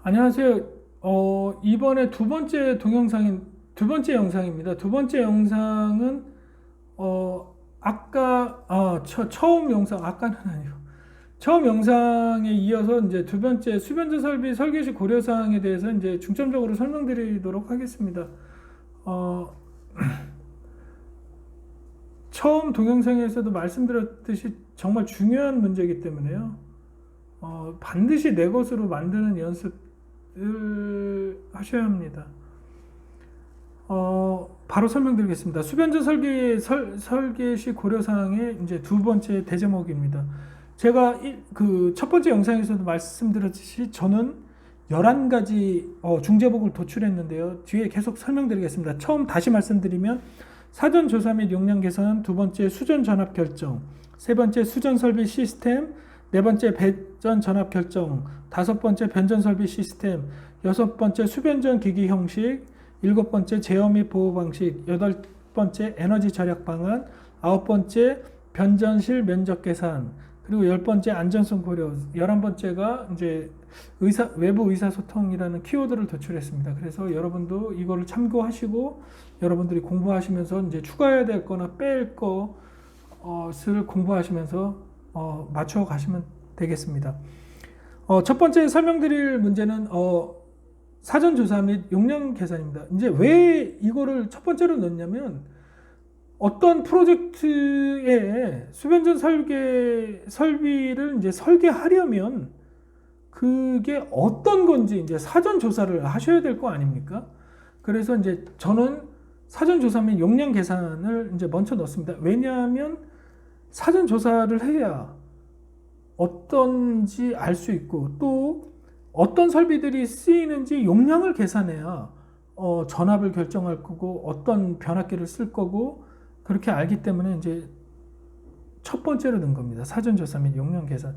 안녕하세요. 이번에 두 번째 영상입니다. 두 번째 영상은, 처음 영상, 아까는 아니고, 처음 영상에 이어서 이제 두 번째 수변조 설비 설계시 고려사항에 대해서 이제 중점적으로 설명드리도록 하겠습니다. 어, 처음 동영상에서도 말씀드렸듯이 정말 중요한 문제이기 때문에요. 반드시 내 것으로 만드는 연습을 하셔야 합니다. 바로 설명드리겠습니다. 수변조 설계시 고려사항의 이제 두 번째 대제목입니다. 제가 그 첫 번째 영상에서도 말씀드렸듯이 저는 11가지 중제목을 도출했는데요. 뒤에 계속 설명드리겠습니다. 처음 다시 말씀드리면 사전 조사 및 용량 개선, 두 번째 수전 전압 결정, 세 번째 수전 설비 시스템, 네 번째 배전 전압 결정, 다섯 번째 변전 설비 시스템, 여섯 번째 수변전 기기 형식, 일곱 번째 제어 및 보호 방식, 여덟 번째 에너지 절약 방안, 아홉 번째 변전실 면적 계산, 그리고 열 번째 안전성 고려, 11번째가 이제 외부 의사소통이라는 키워드를 도출했습니다. 그래서 여러분도 이거를 참고하시고 여러분들이 공부하시면서 이제 추가해야 될 거나 뺄 것을 공부하시면서 맞춰 가시면 되겠습니다. 첫 번째 설명드릴 문제는 사전 조사 및 용량 계산입니다. 이제 왜 이거를 첫 번째로 넣냐면 어떤 프로젝트에 수변전 설비를 이제 설계하려면 그게 어떤 건지 이제 사전 조사를 하셔야 될 거 아닙니까? 그래서 이제 저는 사전 조사 및 용량 계산을 이제 먼저 넣습니다. 왜냐하면 사전 조사를 해야 어떤지 알 수 있고 또 어떤 설비들이 쓰이는지 용량을 계산해야 전압을 결정할 거고 어떤 변압기를 쓸 거고 그렇게 알기 때문에 이제 첫 번째로 넣은 겁니다. 사전 조사 및 용량 계산.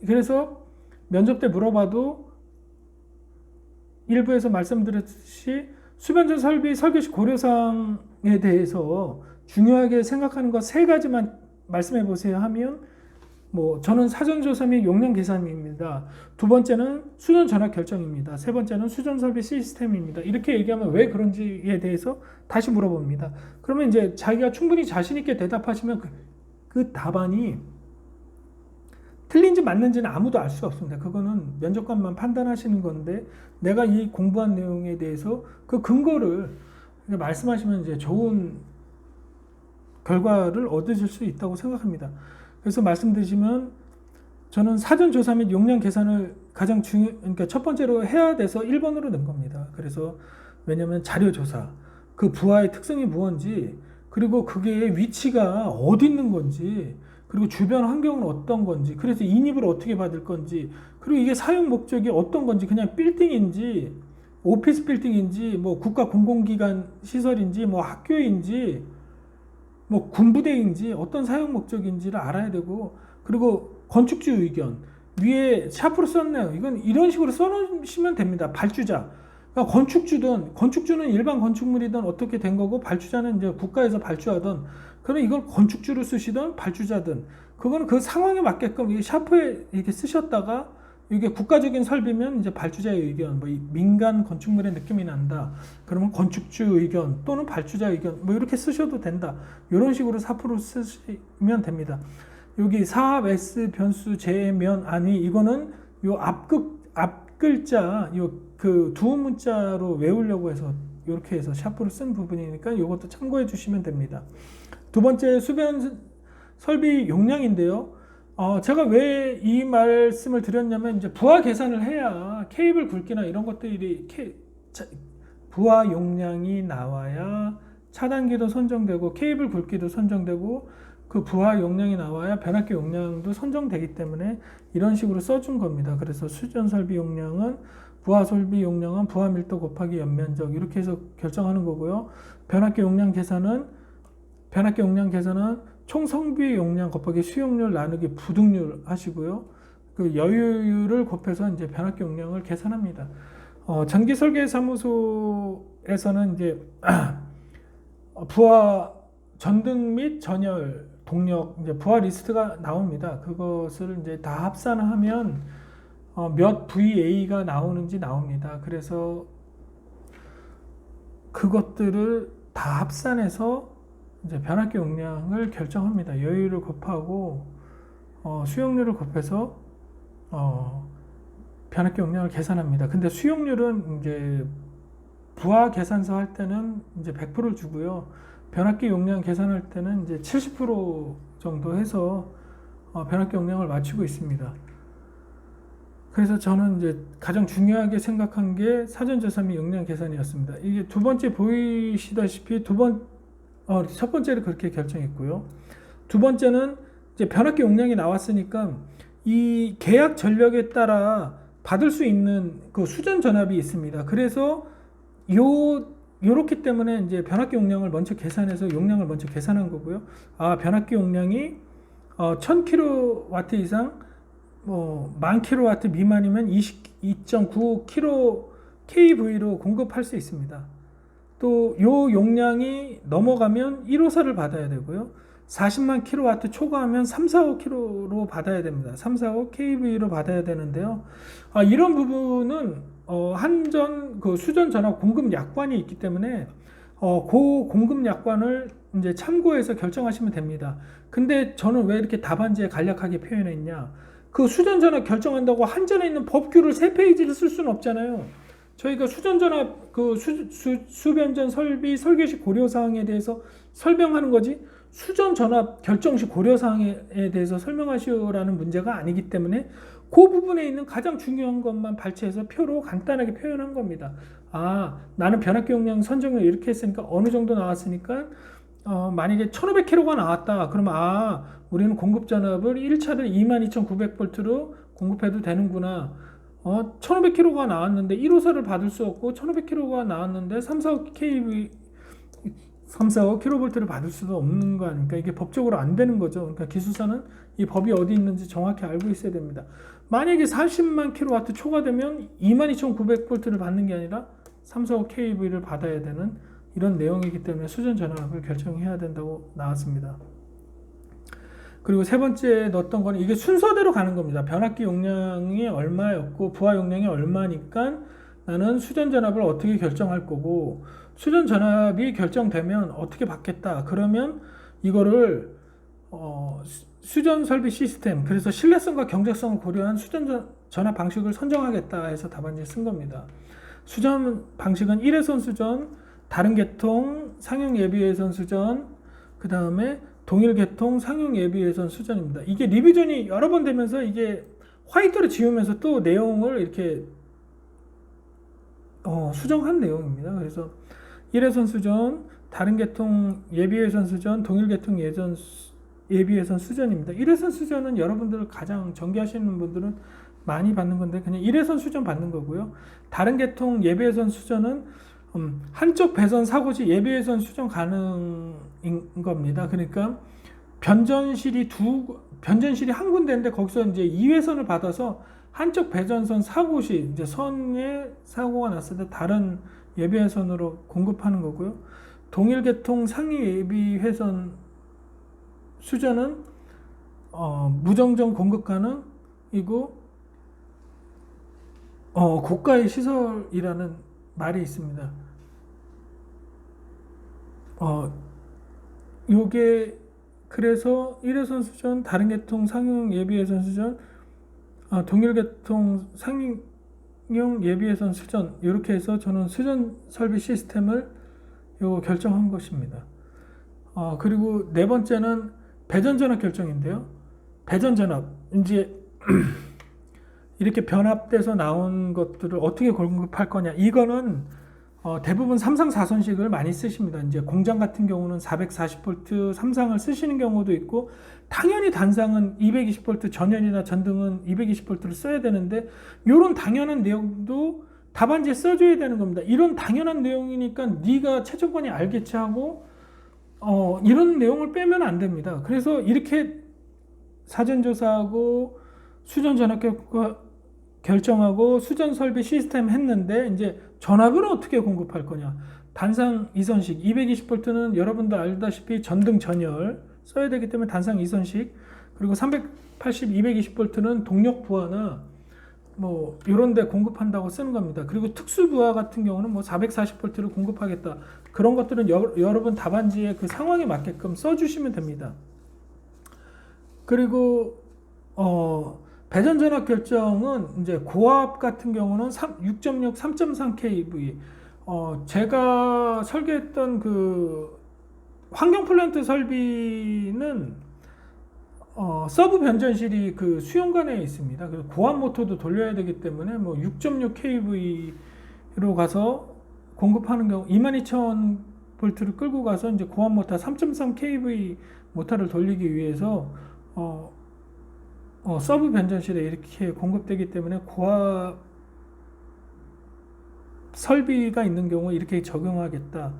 그래서 면접 때 물어봐도 일부에서 말씀드렸듯이 수변전 설비 설계시 고려사항에 대해서 중요하게 생각하는 것 세 가지만 말씀해 보세요 하면 저는 사전 조사 및 용량 계산입니다. 두 번째는 수전 전압 결정입니다. 세 번째는 수전 설비 시스템입니다. 이렇게 얘기하면 왜 그런지에 대해서 다시 물어봅니다. 그러면 이제 자기가 충분히 자신 있게 대답하시면 그 답안이 틀린지 맞는지는 아무도 알 수 없습니다. 그거는 면접관만 판단하시는 건데 내가 이 공부한 내용에 대해서 그 근거를 말씀하시면 이제 좋은 결과를 얻으실 수 있다고 생각합니다. 그래서 말씀드리시면 저는 사전 조사 및 용량 계산을 그러니까 첫 번째로 해야 돼서 1번으로 넣은 겁니다. 그래서 왜냐면 자료 조사, 그 부하의 특성이 무엇인지, 그리고 그게 위치가 어디 있는 건지, 그리고 주변 환경은 어떤 건지, 그래서 인입을 어떻게 받을 건지, 그리고 이게 사용 목적이 어떤 건지, 그냥 빌딩인지, 오피스 빌딩인지, 국가 공공기관 시설인지, 학교인지, 군부대인지 어떤 사용 목적인지를 알아야 되고, 그리고 건축주 의견 위에 샤프로 썼네요. 이건 이런 식으로 써놓으시면 됩니다. 발주자. 그러니까 건축주는 일반 건축물이든 어떻게 된 거고, 발주자는 이제 국가에서 발주하던, 그럼 이걸 건축주로 쓰시던 발주자든, 그거는 그 상황에 맞게끔 이 샤프에 이렇게 쓰셨다가, 이게 국가적인 설비면 이제 발주자의 의견, 민간 건축물의 느낌이 난다. 그러면 건축주 의견 또는 발주자 의견 이렇게 쓰셔도 된다. 이런 식으로 사프로 쓰시면 됩니다. 여기 사합 S 변수 제면 아니 이거는 요 앞 글자 요 그 두음 문자로 외우려고 해서 이렇게 해서 샤프로 쓴 부분이니까 이것도 참고해 주시면 됩니다. 두 번째 수변 설비 용량인데요. 제가 왜 이 말씀을 드렸냐면 이제 부하 계산을 해야 케이블 굵기나 이런 것들이 부하 용량이 나와야 차단기도 선정되고 케이블 굵기도 선정되고 그 부하 용량이 나와야 변압기 용량도 선정되기 때문에 이런 식으로 써준 겁니다. 그래서 수전 설비 용량은 부하 설비 용량은 부하 밀도 곱하기 연면적 이렇게 해서 결정하는 거고요. 변압기 용량 계산은 총 성비 용량 곱하기 수용률 나누기 부등률 하시고요. 그 여유율을 곱해서 이제 변압기 용량을 계산합니다. 전기 설계 사무소에서는 이제 부하 전등 및 전열 동력 이제 부하 리스트가 나옵니다. 그것을 이제 다 합산하면 몇 VA가 나오는지 나옵니다. 그래서 그것들을 다 합산해서 이제 변압기 용량을 결정합니다. 여유를 곱하고 수용률을 곱해서 변압기 용량을 계산합니다. 근데 수용률은 이제 부하 계산서 할 때는 이제 100%를 주고요. 변압기 용량 계산할 때는 이제 70% 정도 해서 변압기 용량을 맞추고 있습니다. 그래서 저는 이제 가장 중요하게 생각한 게 사전조사 및 용량 계산이었습니다. 이게 두 번째 보이시다시피 첫 번째를 그렇게 결정했고요. 두 번째는 이제 변압기 용량이 나왔으니까 이 계약 전력에 따라 받을 수 있는 그 수전 전압이 있습니다. 그래서 요렇기 때문에 이제 변압기 용량을 먼저 계산해서 용량을 먼저 계산한 거고요. 변압기 용량이 1000kW 이상 1000kW 미만이면 22.9 kV로 공급할 수 있습니다. 또 요 용량이 넘어가면 1호사를 받아야 되고요. 40만 kW 초과하면 3, 4, 5kg로 받아야 됩니다. 3, 4, 5 kV로 받아야 되는데요. 이런 부분은 한전 그 수전 전압 공급 약관이 있기 때문에 그 공급 약관을 이제 참고해서 결정하시면 됩니다. 근데 저는 왜 이렇게 답안지에 간략하게 표현했냐? 그 수전 전압 결정한다고 한전에 있는 법규를 3페이지를 쓸 수는 없잖아요. 저희가 수전 전압 그 수변전 설비 설계 시 고려 사항에 대해서 설명하는 거지. 수전 전압 결정 시 고려 사항에 대해서 설명하시오라는 문제가 아니기 때문에 그 부분에 있는 가장 중요한 것만 발췌해서 표로 간단하게 표현한 겁니다. 나는 변압기 용량 선정을 이렇게 했으니까 어느 정도 나왔으니까 만약에 1500kg가 나왔다. 그러면 우리는 공급 전압을 1차를 22,900V로 공급해도 되는구나. 1500kg가 나왔는데 1호사를 받을 수 없고 1500kg가 나왔는데 3, 4, 5kV를 받을 수도 없는 거 아닙니까? 이게 법적으로 안 되는 거죠. 그러니까 기술사는 이 법이 어디 있는지 정확히 알고 있어야 됩니다. 만약에 40만 kW 초과되면 22,900V를 받는 게 아니라 3, 4, 5kV를 받아야 되는 이런 내용이기 때문에 수전 전압을 결정해야 된다고 나왔습니다. 그리고 세 번째 넣었던 거는 이게 순서대로 가는 겁니다. 변압기 용량이 얼마였고 부하 용량이 얼마니까 나는 수전 전압을 어떻게 결정할 거고 수전 전압이 결정되면 어떻게 받겠다. 그러면 이거를 수전 설비 시스템, 그래서 신뢰성과 경제성을 고려한 수전 전압 방식을 선정하겠다 해서 답안지에 쓴 겁니다. 수전 방식은 1회선 수전, 다른 계통 상용 예비회선 수전, 그 다음에 동일 계통 상용 예비회선 수전입니다. 이게 리비전이 여러 번 되면서 이게 화이트로 지우면서 또 내용을 이렇게 수정한 내용입니다. 그래서 1회선 수전, 다른 계통 예비회선 수전, 동일 계통 예비회선 수전입니다. 1회선 수전은 여러분들 가장 전기하시는 분들은 많이 받는 건데 그냥 1회선 수전 받는 거고요. 다른 계통 예비회선 수전은 한쪽 배선 사고 시 예비회선 수전 가능인 겁니다. 그러니까 변전실이 한 군데인데 거기서 이제 2회선을 받아서 한쪽 배전선 사고 시 이제 선에 사고가 났을 때 다른 예비회선으로 공급하는 거고요. 동일 계통 상위 예비회선 수전은 무정정 공급 가능이고 고가의 시설이라는 말이 있습니다. 요게 그래서 1회선 수전, 다른 계통 상용 예비회선 수전, 동일 계통 상용 예비회선 수전 이렇게 해서 저는 수전 설비 시스템을 결정한 것입니다. 그리고 네 번째는 배전 전압 결정인데요. 배전 전압 이제 이렇게 변압돼서 나온 것들을 어떻게 공급할 거냐. 이거는 대부분 3상 4선식을 많이 쓰십니다. 이제 공장 같은 경우는 440V 3상을 쓰시는 경우도 있고 당연히 단상은 220V 전연이나 전등은 220V를 써야 되는데 이런 당연한 내용도 답안지에 써줘야 되는 겁니다. 이런 당연한 내용이니까 네가 최저권이 알겠지 하고 이런 내용을 빼면 안 됩니다. 그래서 이렇게 사전조사하고 수전 전압 결정하고 수전 설비 시스템 했는데 이제 전압을 어떻게 공급할 거냐. 단상 2선식 220V는 여러분도 알다시피 전등 전열 써야 되기 때문에 단상 2선식, 그리고 380, 220V는 동력 부하나 뭐 이런 데 공급한다고 쓰는 겁니다. 그리고 특수부하 같은 경우는 뭐 440V를 공급하겠다. 그런 것들은 여러분 답안지에 그 상황에 맞게끔 써주시면 됩니다. 그리고 배전 전압 결정은 이제 고압 같은 경우는 6.6, 3.3 kV. 제가 설계했던 그 환경 플랜트 설비는 서브 변전실이 그 수용관에 있습니다. 그래서 고압 모터도 돌려야 되기 때문에 뭐 6.6 kV로 가서 공급하는 경우 22,000V를 끌고 가서 이제 고압 모터 3.3 kV 모터를 돌리기 위해서 서브 변전실에 이렇게 공급되기 때문에 고압 설비가 있는 경우 이렇게 적용하겠다.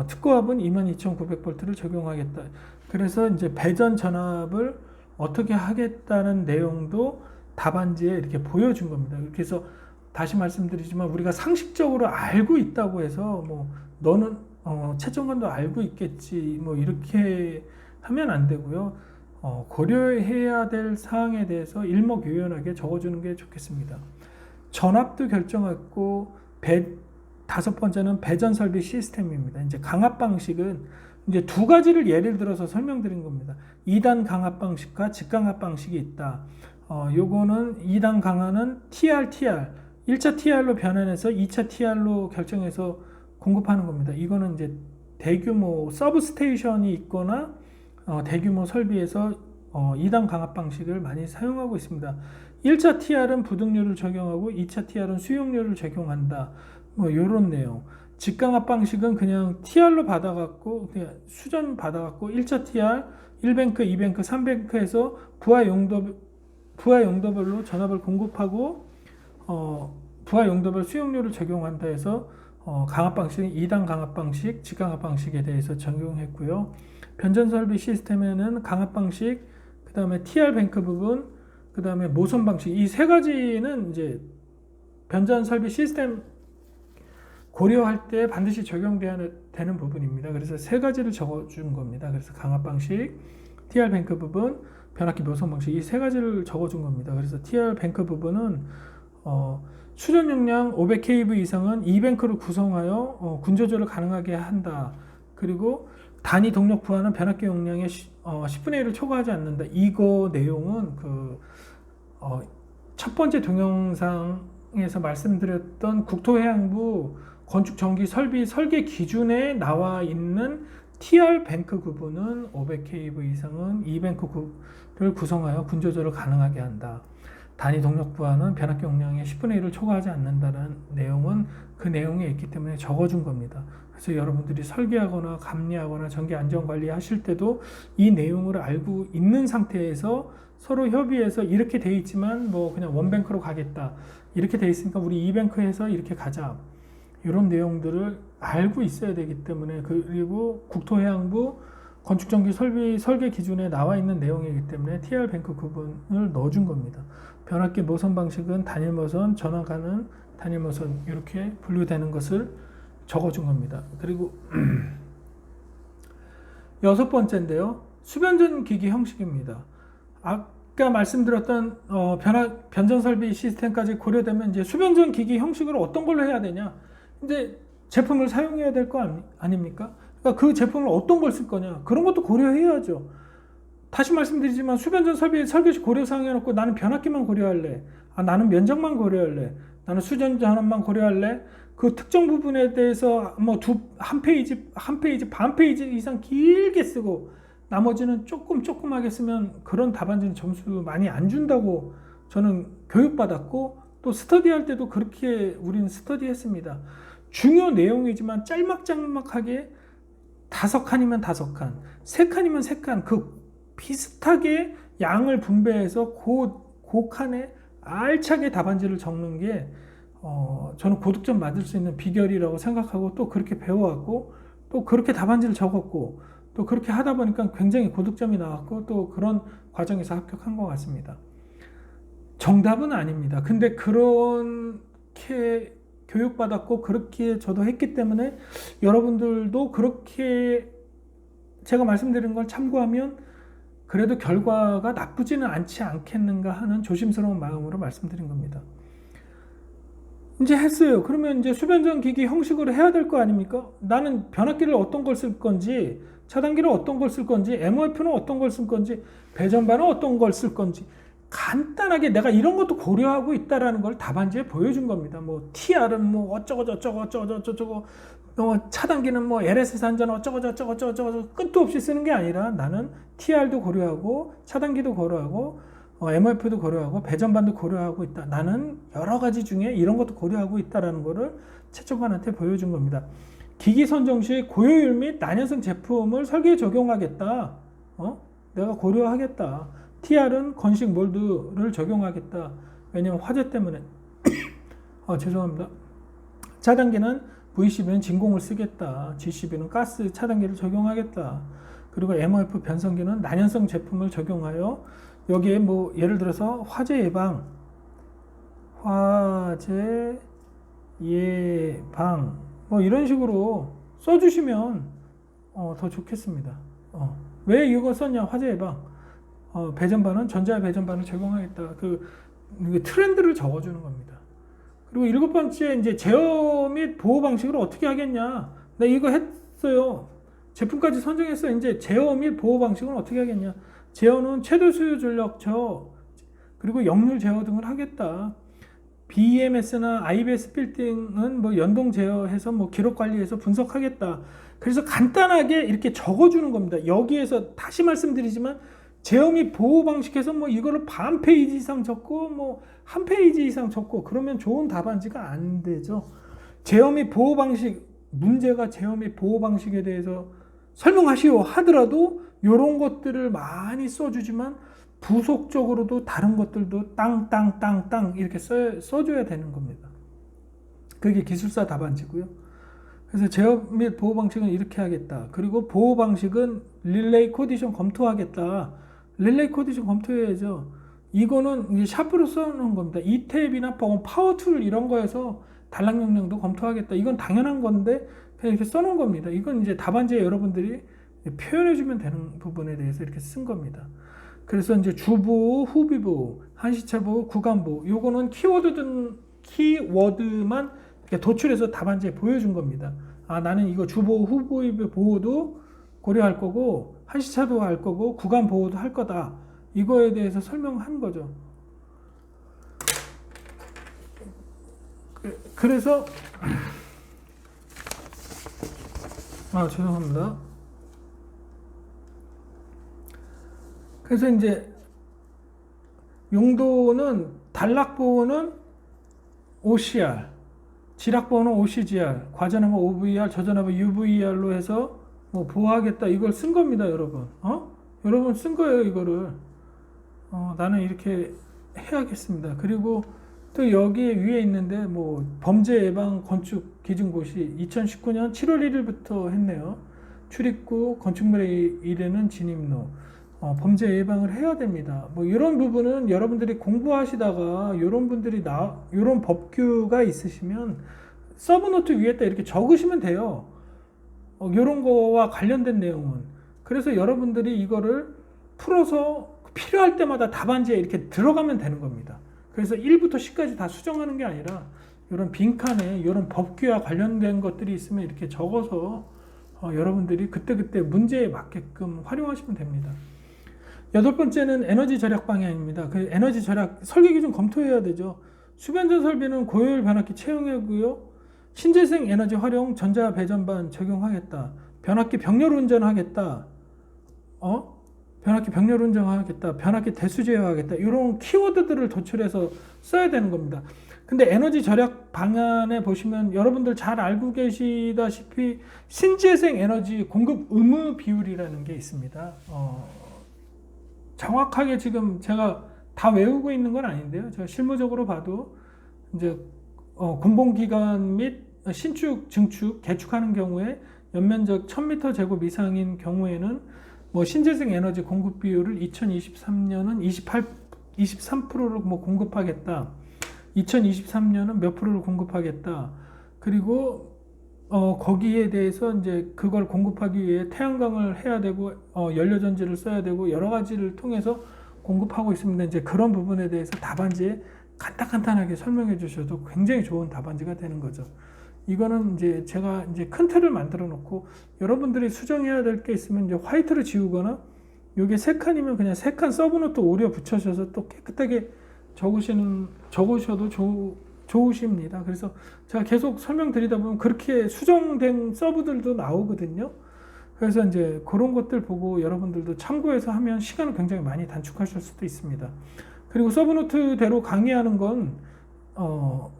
특고압은 22,900V를 적용하겠다. 그래서 이제 배전 전압을 어떻게 하겠다는 내용도 답안지에 이렇게 보여준 겁니다. 그래서 다시 말씀드리지만 우리가 상식적으로 알고 있다고 해서 뭐 너는 최종관도 알고 있겠지 뭐 이렇게 하면 안 되고요. 고려해야 될 사항에 대해서 일목요연하게 적어주는 게 좋겠습니다. 전압도 결정했고 다섯 번째는 배전 설비 시스템입니다. 이제 강압 방식은 이제 두 가지를 예를 들어서 설명드린 겁니다. 2단 강압 방식과 직강압 방식이 있다. 요거는 2단 강압은 TR, 1차 TR로 변환해서 2차 TR로 결정해서 공급하는 겁니다. 이거는 이제 대규모 서브스테이션이 있거나 대규모 설비에서 2단 강압 방식을 많이 사용하고 있습니다. 1차 TR은 부등료를 적용하고 2차 TR은 수용료를 적용한다. 뭐 이런 내용. 직강압 방식은 그냥 TR로 받아갖고 그냥 수전 받아갖고 1차 TR 1뱅크, 2뱅크, 3뱅크에서 부하 용도별로 전압을 공급하고 부하 용도별 수용료를 적용한다 해서 강압 방식은 2단 강압 방식, 직강압 방식에 대해서 적용했고요. 변전 설비 시스템에는 강압 방식, 그 다음에 TR 뱅크 부분, 그 다음에 모선 방식, 이 세 가지는 이제 변전 설비 시스템 고려할 때 반드시 적용되는 부분입니다. 그래서 세 가지를 적어준 겁니다. 그래서 강압 방식, TR 뱅크 부분, 변압기 모선 방식 이 세 가지를 적어준 겁니다. 그래서 TR 뱅크 부분은 수전 용량 500kV 이상은 2뱅크를 구성하여 군 조절을 가능하게 한다. 그리고 단위 동력 부하는 변압기 용량의 10분의 1을 초과하지 않는다. 이거 내용은 첫 번째 동영상에서 말씀드렸던 국토해양부 건축전기 설비 설계 기준에 나와 있는 TR 뱅크 구분은 500kV 이상은 2뱅크를 구성하여 군 조절을 가능하게 한다. 단위 동력 부하는 변압기 용량의 10분의 1을 초과하지 않는다는 내용은 그 내용에 있기 때문에 적어준 겁니다. 그래서 여러분들이 설계하거나 감리하거나 전기 안전관리 하실 때도 이 내용을 알고 있는 상태에서 서로 협의해서 이렇게 돼 있지만 뭐 그냥 원뱅크로 가겠다. 이렇게 돼 있으니까 우리 2뱅크에서 이렇게 가자. 이런 내용들을 알고 있어야 되기 때문에 그리고 국토해양부 건축전기 설계 기준에 나와 있는 내용이기 때문에 TR 뱅크 구분을 넣어준 겁니다. 변압기 모선 방식은 단일 모선, 전환가는 단일 모선 이렇게 분류되는 것을 적어준 겁니다. 그리고 여섯 번째인데요. 수변전 기기 형식입니다. 아까 말씀드렸던 변전 설비 시스템까지 고려되면 이제 수변전 기기 형식으로 어떤 걸로 해야 되냐? 이제 제품을 사용해야 될 거 아닙니까? 그러니까 그 제품을 어떤 걸 쓸 거냐? 그런 것도 고려해야죠. 다시 말씀드리지만 수변전 설비 설계시 고려사항 해놓고 나는 변압기만 고려할래. 나는 면적만 고려할래. 나는 수전 전압만 고려할래. 그 특정 부분에 대해서 뭐 한 페이지, 반 페이지 이상 길게 쓰고 나머지는 조금하게 쓰면 그런 답안지는 점수 많이 안 준다고 저는 교육받았고 또 스터디할 때도 그렇게 우리는 스터디했습니다. 중요 내용이지만 짤막하게 5칸이면 5칸, 3칸이면 3칸 그 비슷하게 양을 분배해서 그 칸에 알차게 답안지를 적는 게 저는 고득점 받을 수 있는 비결이라고 생각하고 또 그렇게 배워왔고 또 그렇게 답안지를 적었고 또 그렇게 하다 보니까 굉장히 고득점이 나왔고 또 그런 과정에서 합격한 것 같습니다. 정답은 아닙니다. 근데 그렇게 교육받았고 그렇게 저도 했기 때문에 여러분들도 그렇게 제가 말씀드린 걸 참고하면 그래도 결과가 나쁘지는 않지 않겠는가 하는 조심스러운 마음으로 말씀드린 겁니다. 이제 했어요. 그러면 이제 수변전 기기 형식으로 해야 될 거 아닙니까? 나는 변압기를 어떤 걸 쓸 건지, 차단기를 어떤 걸 쓸 건지, MOF는 어떤 걸 쓸 건지, 배전반은 어떤 걸 쓸 건지 간단하게 내가 이런 것도 고려하고 있다라는 걸 답안지에 보여준 겁니다. 뭐 TR은 뭐 어쩌고 저쩌고 차단기는 뭐 LS 산전 어쩌고 저쩌고 끝도 없이 쓰는 게 아니라 나는 TR도 고려하고 차단기도 고려하고 MOF도 고려하고 배전반도 고려하고 있다. 나는 여러 가지 중에 이런 것도 고려하고 있다라는 거를 채점관한테 보여준 겁니다. 기기 선정 시 고효율 및 난연성 제품을 설계에 적용하겠다. 내가 고려하겠다. TR은 건식 몰드를 적용하겠다. 왜냐면 화재 때문에. 죄송합니다. 차단기는 V12는 진공을 쓰겠다. G12는 가스 차단기를 적용하겠다. 그리고 MOF 변성기는 난연성 제품을 적용하여 여기에 뭐 예를 들어서 화재 예방 뭐 이런 식으로 써주시면 더 좋겠습니다. 왜 이거 썼냐? 화재 예방 배전반은 전자 배전반을 적용하겠다. 그 트렌드를 적어주는 겁니다. 그리고 7번째 이제 제어 및 보호 방식을 어떻게 하겠냐? 나 이거 했어요. 제품까지 선정했어. 이제 제어 및 보호 방식은 어떻게 하겠냐? 제어는 최대 수요 전력 제어 그리고 역률 제어 등을 하겠다. BMS나 IBS 빌딩은 뭐 연동 제어해서 뭐 기록 관리해서 분석하겠다. 그래서 간단하게 이렇게 적어주는 겁니다. 여기에서 다시 말씀드리지만 제어 및 보호 방식에서 뭐 이거를 반 페이지 이상 적고 뭐 한 페이지 이상 적고 그러면 좋은 답안지가 안 되죠. 제어 및 보호 방식 문제가 제어 및 보호 방식에 대해서 설명하시오 하더라도 이런 것들을 많이 써주지만 부속적으로도 다른 것들도 땅땅땅땅 이렇게 써줘야 되는 겁니다. 그게 기술사 답안지고요. 그래서 제어 및 보호 방식은 이렇게 하겠다. 그리고 보호 방식은 릴레이 코디션 검토하겠다. 릴레이 코디션 검토해야죠. 이거는 이제 샤프로 써놓은 겁니다. 이탭이나 파워 툴 이런 거에서 단락 용량도 검토하겠다. 이건 당연한 건데 그냥 이렇게 써놓은 겁니다. 이건 이제 답안지에 여러분들이 표현해주면 되는 부분에 대해서 이렇게 쓴 겁니다. 그래서 이제 주보호, 후비보호, 한시차보호, 구간보호 요거는 키워드만 이렇게 도출해서 답안지에 보여준 겁니다. 나는 이거 주보호, 후비보호도 고려할 거고 한시차도 할 거고 구간보호도 할 거다. 이거에 대해서 설명한 거죠. 그래서 죄송합니다. 그래서 이제 용도는 단락보호는 OCR, 지락보호는 OCGR, 과전하면 OVR, 저전하면 UVR로 해서 뭐 보호하겠다. 이걸 쓴 겁니다, 여러분. 여러분 쓴 거예요, 이거를. 나는 이렇게 해야겠습니다. 그리고 또 여기에 위에 있는데 뭐 범죄 예방 건축 기준고시 2019년 7월 1일부터 했네요. 출입구 건축물에 이르는 진입로 범죄 예방을 해야 됩니다. 뭐 이런 부분은 여러분들이 공부하시다가 이런 분들이 이런 법규가 있으시면 서브노트 위에다 이렇게 적으시면 돼요. 이런 거와 관련된 내용은. 그래서 여러분들이 이거를 풀어서 필요할 때마다 답안지에 이렇게 들어가면 되는 겁니다. 그래서 1부터 10까지 다 수정하는 게 아니라 이런 빈칸에 이런 법규와 관련된 것들이 있으면 이렇게 적어서 여러분들이 그때그때 문제에 맞게끔 활용하시면 됩니다. 8번째는 에너지 절약 방향입니다. 그 에너지 절약 설계 기준 검토해야 되죠. 수변전 설비는 고효율 변압기 채용하고요. 신재생 에너지 활용 전자 배전반 적용하겠다. 변압기 병렬 운전하겠다. 변압기 병렬 운전하겠다. 변압기 대수 제어하겠다. 이런 키워드들을 도출해서 써야 되는 겁니다. 근데 에너지 절약 방안에 보시면 여러분들 잘 알고 계시다시피 신재생 에너지 공급 의무 비율이라는 게 있습니다. 정확하게 지금 제가 다 외우고 있는 건 아닌데요. 제가 실무적으로 봐도 이제 공공기관 및 신축, 증축, 개축하는 경우에 연면적 1000m 제곱 이상인 경우에는 뭐 신재생 에너지 공급 비율을 2023년은 23%를 뭐 공급하겠다. 2023년은 몇 프로를 공급하겠다. 그리고 거기에 대해서 이제 그걸 공급하기 위해 태양광을 해야 되고 연료전지를 써야 되고 여러 가지를 통해서 공급하고 있습니다. 이제 그런 부분에 대해서 답안지에 간단하게 설명해 주셔도 굉장히 좋은 답안지가 되는 거죠. 이거는 이제 제가 이제 큰 틀을 만들어 놓고 여러분들이 수정해야 될 게 있으면 이제 화이트를 지우거나 요게 3칸이면 그냥 3칸 서브노트 오려 붙여셔서 또 깨끗하게 적으셔도 좋으십니다. 그래서 제가 계속 설명드리다 보면 그렇게 수정된 서브들도 나오거든요. 그래서 이제 그런 것들 보고 여러분들도 참고해서 하면 시간을 굉장히 많이 단축하실 수도 있습니다. 그리고 서브노트대로 강의하는 건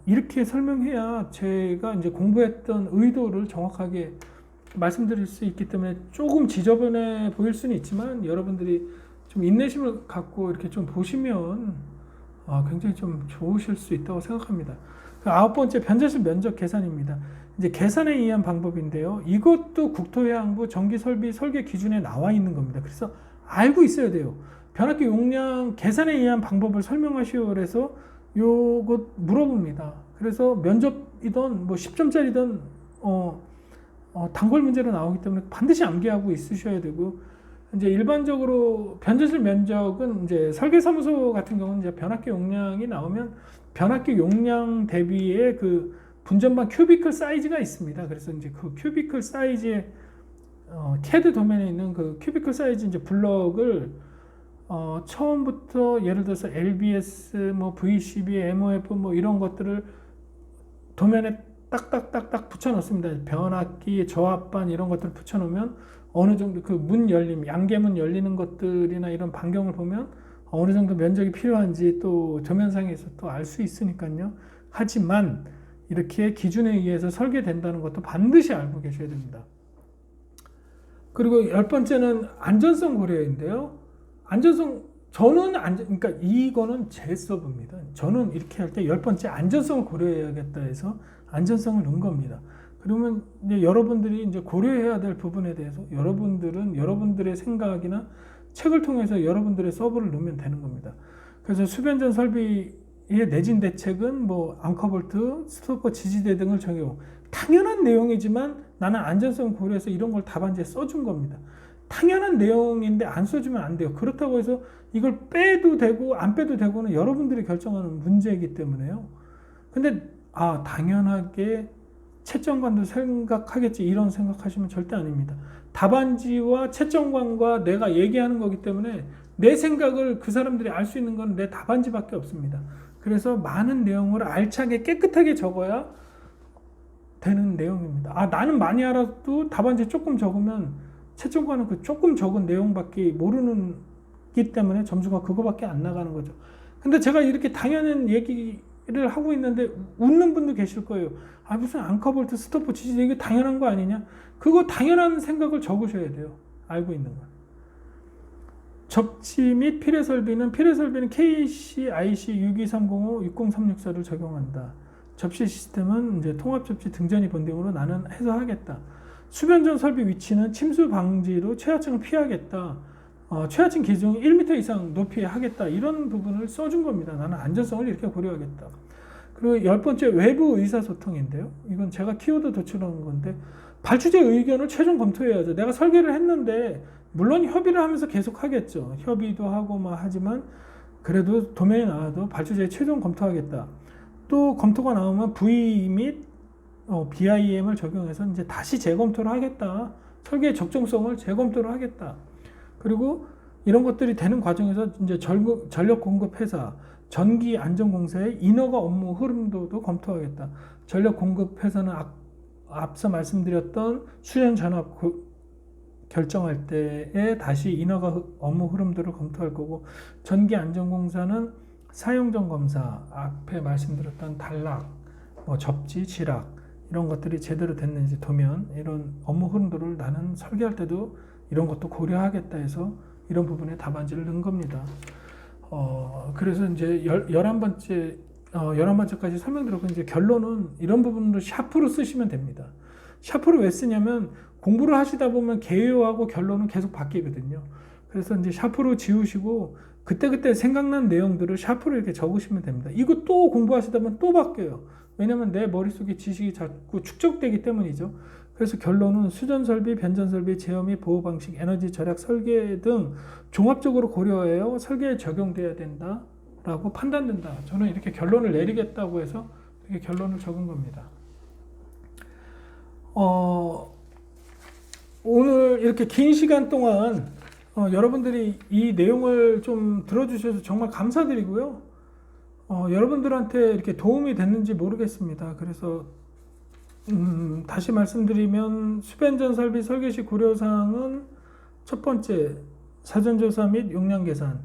이렇게 설명해야 제가 이제 공부했던 의도를 정확하게 말씀드릴 수 있기 때문에 조금 지저분해 보일 수는 있지만 여러분들이 좀 인내심을 갖고 이렇게 좀 보시면 굉장히 좀 좋으실 수 있다고 생각합니다. 9번째 변제실 면적 계산입니다. 이제 계산에 의한 방법인데요. 이것도 국토해양부 정기설비 설계 기준에 나와 있는 겁니다. 그래서 알고 있어야 돼요. 변압기 용량 계산에 의한 방법을 설명하시오 그래서 요것 물어봅니다. 그래서 면접이든 뭐 10점짜리든 단골 문제로 나오기 때문에 반드시 암기하고 있으셔야 되고, 이제 일반적으로 변제실 면적은 이제 설계사무소 같은 경우는 이제 변압기 용량이 나오면 변압기 용량 대비의 그 분전반 큐비클 사이즈가 있습니다. 그래서 이제 그 큐비클 사이즈의 CAD 도면에 있는 그 큐비클 사이즈 이제 블럭을 처음부터 예를 들어서 LBS, 뭐 VCB, MOF 뭐 이런 것들을 도면에 딱딱딱딱 붙여놓습니다. 변압기, 저압반 이런 것들을 붙여놓으면 어느 정도 그 문 열림, 양계문 열리는 것들이나 이런 반경을 보면 어느 정도 면적이 필요한지 또 도면상에서 또 알 수 있으니까요. 하지만 이렇게 기준에 의해서 설계된다는 것도 반드시 알고 계셔야 됩니다. 그리고 10번째는 안전성 고려인데요. 안전성, 그러니까 이거는 제 서브입니다. 저는 이렇게 할 때 10번째 안전성을 고려해야겠다 해서 안전성을 넣은 겁니다. 그러면 이제 여러분들이 이제 고려해야 될 부분에 대해서 여러분들은 여러분들의 생각이나 책을 통해서 여러분들의 서브를 넣으면 되는 겁니다. 그래서 수변전 설비의 내진 대책은 뭐 앙커볼트, 스토퍼, 지지대 등을 정해요. 당연한 내용이지만 나는 안전성을 고려해서 이런 걸 답안지에 써준 겁니다. 당연한 내용인데 안 써주면 안 돼요. 그렇다고 해서 이걸 빼도 되고 안 빼도 되고는 여러분들이 결정하는 문제이기 때문에요. 근데 당연하게 채점관도 생각하겠지 이런 생각하시면 절대 아닙니다. 답안지와 채점관과 내가 얘기하는 거기 때문에 내 생각을 그 사람들이 알 수 있는 건 내 답안지밖에 없습니다. 그래서 많은 내용을 알차게 깨끗하게 적어야 되는 내용입니다. 나는 많이 알아도 답안지 조금 적으면 채점관은 그 조금 적은 내용밖에 모르는 기 때문에 점수가 그거밖에 안 나가는 거죠. 근데 제가 이렇게 당연한 얘기를 하고 있는데 웃는 분도 계실 거예요. 무슨 앙커볼트, 스토퍼, 지지대 이게 당연한 거 아니냐? 그거 당연한 생각을 적으셔야 돼요. 알고 있는 거. 접지 및 필해 설비는 KC, IC 62305, 60364를 적용한다. 접시 시스템은 이제 통합 접시 등전이 본딩으로 나는 해서 하겠다. 수변전 설비 위치는 침수 방지로 최하층을 피하겠다. 최하층 기준 1m 이상 높이 하겠다. 이런 부분을 써준 겁니다. 나는 안전성을 이렇게 고려하겠다. 그리고 10번째 외부 의사소통인데요. 이건 제가 키워드 도출한 건데 발주자 의견을 최종 검토해야죠. 내가 설계를 했는데 물론 협의를 하면서 계속 하겠죠. 협의도 하고 하지만 그래도 도면에 나와도 발주자의 최종 검토하겠다. 또 검토가 나오면 V 및 BIM을 적용해서 이제 다시 재검토를 하겠다. 설계의 적정성을 재검토를 하겠다. 그리고 이런 것들이 되는 과정에서 이제 전력 공급 회사, 전기 안전공사의 인허가 업무 흐름도도 검토하겠다. 전력 공급 회사는 앞서 말씀드렸던 수련 전압 결정할 때에 다시 인허가 업무 흐름도를 검토할 거고, 전기 안전공사는 사용전 검사, 앞에 말씀드렸던 단락, 접지, 지락 이런 것들이 제대로 됐는지 도면, 이런 업무 흐름도를 나는 설계할 때도 이런 것도 고려하겠다 해서 이런 부분에 답안지를 넣은 겁니다. 그래서 이제 11번째까지 설명드렸고, 이제 결론은 이런 부분으로 샤프로 쓰시면 됩니다. 샤프로 왜 쓰냐면 공부를 하시다 보면 개요하고 결론은 계속 바뀌거든요. 그래서 이제 샤프로 지우시고 그때그때 생각난 내용들을 샤프로 이렇게 적으시면 됩니다. 이거 또 공부하시다 보면 또 바뀌어요. 왜냐면 내 머릿속에 지식이 자꾸 축적되기 때문이죠. 그래서 결론은 수전설비, 변전설비, 제어 및 보호 방식, 에너지 절약 설계 등 종합적으로 고려하여 설계에 적용돼야 된다 라고 판단된다. 저는 이렇게 결론을 내리겠다고 해서 이렇게 결론을 적은 겁니다. 오늘 이렇게 긴 시간 동안 여러분들이 이 내용을 좀 들어주셔서 정말 감사드리고요. 여러분들한테 이렇게 도움이 됐는지 모르겠습니다. 그래서 다시 말씀드리면 수변전 설비 설계 시 고려사항은 첫 번째 사전조사 및 용량 계산,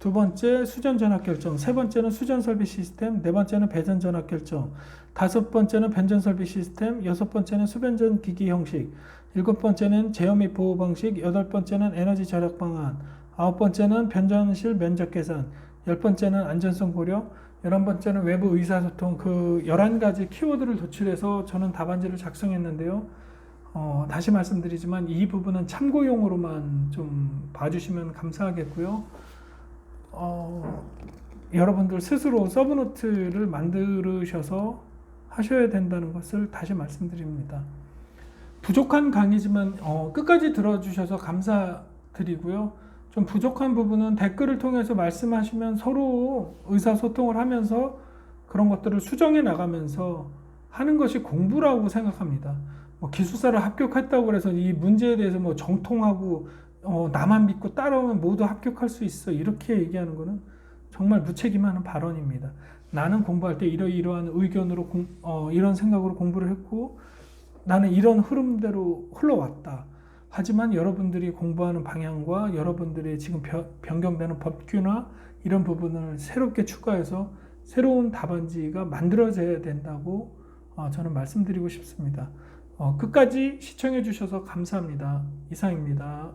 두 번째 수전 전압 결정, 세 번째는 수전 설비 시스템, 네 번째는 배전 전압 결정, 다섯 번째는 변전 설비 시스템, 여섯 번째는 수변전 기기 형식, 일곱 번째는 제어 및 보호 방식, 여덟 번째는 에너지 절약 방안, 아홉 번째는 변전실 면적 계산, 열 번째는 안전성 고려, 11번째는 외부 의사소통, 그 11가지 키워드를 도출해서 저는 답안지를 작성했는데요. 다시 말씀드리지만 이 부분은 참고용으로만 좀 봐주시면 감사하겠고요. 여러분들 스스로 서브노트를 만드셔서 하셔야 된다는 것을 다시 말씀드립니다. 부족한 강의지만 끝까지 들어주셔서 감사드리고요. 좀 부족한 부분은 댓글을 통해서 말씀하시면 서로 의사소통을 하면서 그런 것들을 수정해 나가면서 하는 것이 공부라고 생각합니다. 기숙사를 합격했다고 해서 이 문제에 대해서 정통하고 나만 믿고 따라오면 모두 합격할 수 있어 이렇게 얘기하는 것은 정말 무책임한 발언입니다. 나는 공부할 때 이러이러한 의견으로 이런 생각으로 공부를 했고 나는 이런 흐름대로 흘러왔다. 하지만 여러분들이 공부하는 방향과 여러분들이 지금 변경되는 법규나 이런 부분을 새롭게 추가해서 새로운 답안지가 만들어져야 된다고 저는 말씀드리고 싶습니다. 끝까지 시청해 주셔서 감사합니다. 이상입니다.